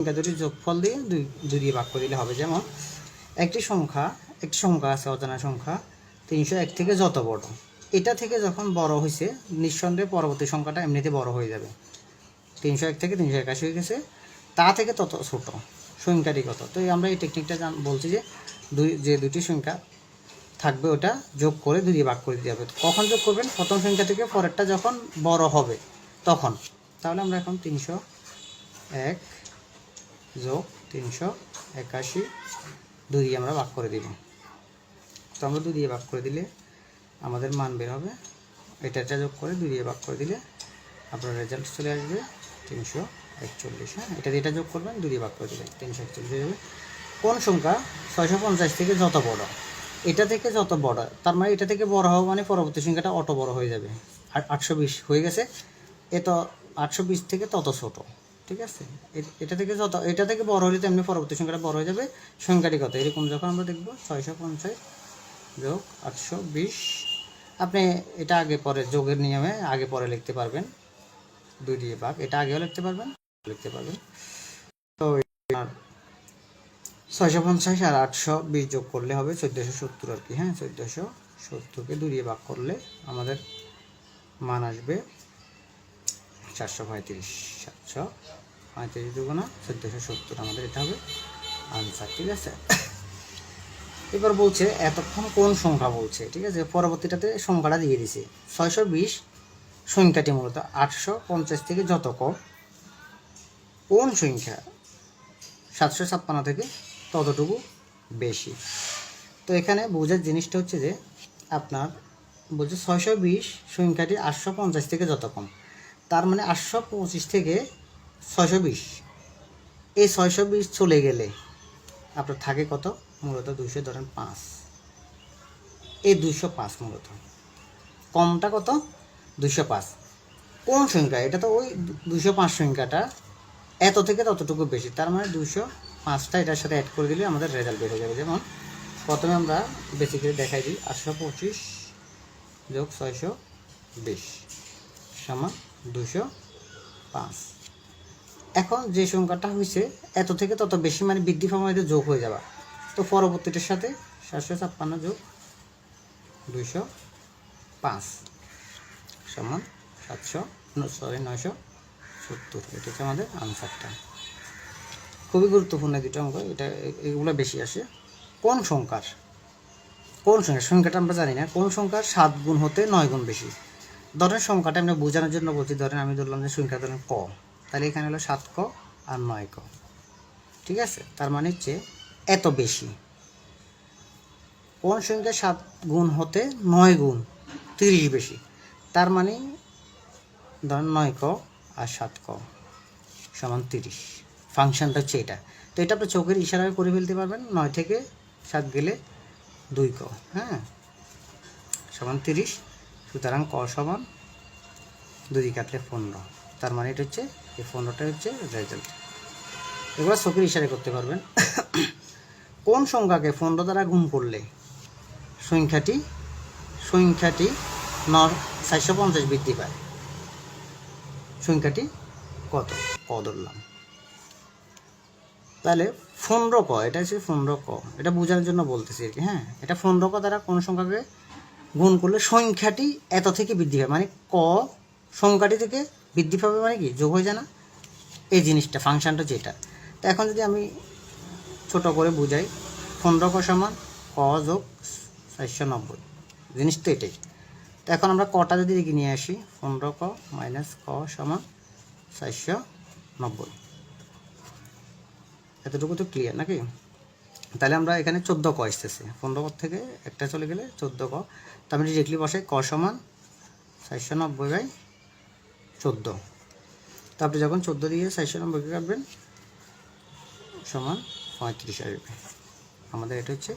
সংখ্যা দুটি যোগফল দিয়ে দুই দিয়ে ভাগ করে দিলে হবে। যেমন একটি সংখ্যা আছে অজানা সংখ্যা 301 থেকে যত বড়, এটা থেকে যখন বড় হয়েছে নিঃসন্দেহে পরবর্তী সংখ্যাটা এমনিতে বড় হয়ে যাবে। 301 থেকে 381 হয়ে গেছে, তা থেকে তত ছোট সংখ্যাটি কত। তো আমরা এই টেকনিকটা বলছি যে দুটি সংখ্যা থাকবে ওটা যোগ করে 2 দিয়ে ভাগ করে দিতে হবে। কখন যোগ করবেন? প্রথম সংখ্যা থেকে পরেরটা যখন বড় হবে তখন। তাহলে আমরা এখন 301 যোগ 381 2 দিয়ে আমরা ভাগ করে দিব। তো আমরা 2 দিয়ে ভাগ করে দিলে আমাদের মান বের হবে। এটা যোগ করে 2 দিয়ে ভাগ করে দিলে আপনার রেজাল্ট চলে আসবে 341। হ্যাঁ, এটা যোগ করবেন, 2 দিয়ে ভাগ করে দিলে 341 হয়ে যাবে। কোন সংখ্যা 650 থেকে যত বড়, এটা থেকে যত বড়, তার মানে এটা থেকে বড় হবে মানে পরবর্তী সংখ্যাটা অত বড় হয়ে যাবে। 820 হয়ে গেছে, এ তো 820 থেকে তত ছোট। ঠিক আছে, এটা থেকে বড় হলে তো এমনি পরবর্তী সংখ্যাটা বড় হয়ে যাবে। সংখ্যাটি কত এরকম যখন আমরা দেখব 650 যোগ 820, আপনি এটা আগে পরে যোগের নিয়মে আগে পরে লিখতে পারবেন। 2 দিয়ে ভাগ, এটা আগেও লিখতে পারবেন। তো 650 আর 820 যোগ করলে হবে 1470 আর কি। হ্যাঁ, 1470কে 2 দিয়ে ভাগ করলে আমাদের মান আসবে 435। 735 দুগুণা 1470, আমাদের এটা হবে আনসার। ঠিক আছে, এবার বলছে এতক্ষণ কোন সংখ্যা বলছে। ঠিক আছে, পরবর্তীটাতে সংখ্যাটা দিয়ে দিছে 620 সংখ্যাটি মূলত 850 থেকে যত কম, কোন সংখ্যা 756 থেকে ততটুকু বেশি। তো এখানে বোঝার জিনিসটা হচ্ছে যে আপনার বলছে 620 সংখ্যাটি 850 থেকে যত কম, তার মানে 825 থেকে 620, এই 620 চলে গেলে আপনার থাকে কত? মূলত 200, ধরেন 5। এই 205 মূলত কমটা কত? 205। কোন সংখ্যা? এটা তো ওই 205 সংখ্যাটা এত থেকে ততটুকু বেশি, তার মানে 205টা এটার সাথে অ্যাড করে দিলে আমাদের রেজাল্ট বের হয়ে যাবে। যেমন প্রথমে আমরা বেসিক্যালি দেখাই দিই, 825 যোগ 620 সমান 205। এখন যে সংখ্যাটা হয়েছে এত থেকে তত বেশি মানে বৃদ্ধি পাওয়া যোগ হয়ে যাবে। তো পরবর্তীটার সাথে 756 যোগ 205 সমান 970। এটা হচ্ছে আমাদের আনসারটা। খুবই গুরুত্বপূর্ণ দুটো অঙ্ক, এগুলো বেশি আসে। কোন সংখ্যাটা আমরা জানি না। কোন সংখ্যার 7 গুণ হতে 9 গুণ বেশি? ধরেন সংখ্যাটা আমরা বোঝানোর জন্য বলছি, ধরেন আমি ধরলাম যে সংখ্যা ধরেন ক, তাহলে এখানে হলো 7 ক আর 9 ক। ঠিক আছে, তার মানে হচ্ছে এত বেশি। কোন সংখ্যা 7 গুণ হতে 9 গুণ 30 বেশি? তার মানে ধরেন 9 ক আর 7 ক সমান 30। ফাংশনটা হচ্ছে এটা। তো এটা আপনি চোখের ইশারায় করে ফেলতে পারবেন। 9 থেকে 7 গেলে 2 ক, হ্যাঁ, সমান 30। সুতরাং ক সমান 2 দিয়ে কাটলে 15। তার মানে এটা হচ্ছে এই 15টা হচ্ছে রেজাল্ট। এগুলো চোখের ইশারায় করতে পারবেন। কোন সংখ্যাকে 15 দ্বারা গুণ করলে সংখ্যাটি 450 বৃদ্ধি পায়? সংখ্যাটি কত? ক ধরলাম, তাহলে 15 ক, এটা হচ্ছে 15 ক, এটা বোঝানোর জন্য বলতেছি আর কি। হ্যাঁ, এটা 15 ক দ্বারা কোন সংখ্যাকে গুণ করলে সংখ্যাটি এত থেকে বৃদ্ধি পায়, মানে ক সংখ্যাটি থেকে বৃদ্ধি পাবে, মানে কি যোগ হয়ে যায় না? এই জিনিসটা ফাংশনটা যেটা। তো এখন যদি আমি ছোট করে বুঝাই, 15 ক সমান ক যোগ 490, জিনিস তো এটাই। তো এখন আমরা কটা যদি দিকে নিয়ে আসি, 15 ক মাইনাস ক সমান 490। এতটুকু তো ক্লিয়ার নাকি? তাহলে আমরা এখানে 14 ক আসতেছে, 15 ক থেকে একটা চলে গেলে 14 ক। তো আমি ডিরেক্টলি বসাই ক সমান 490/14। তো আপনি যখন 14 দিয়ে 490কে কাটবেন সমান 35 আসবে। আমাদের এটা হচ্ছে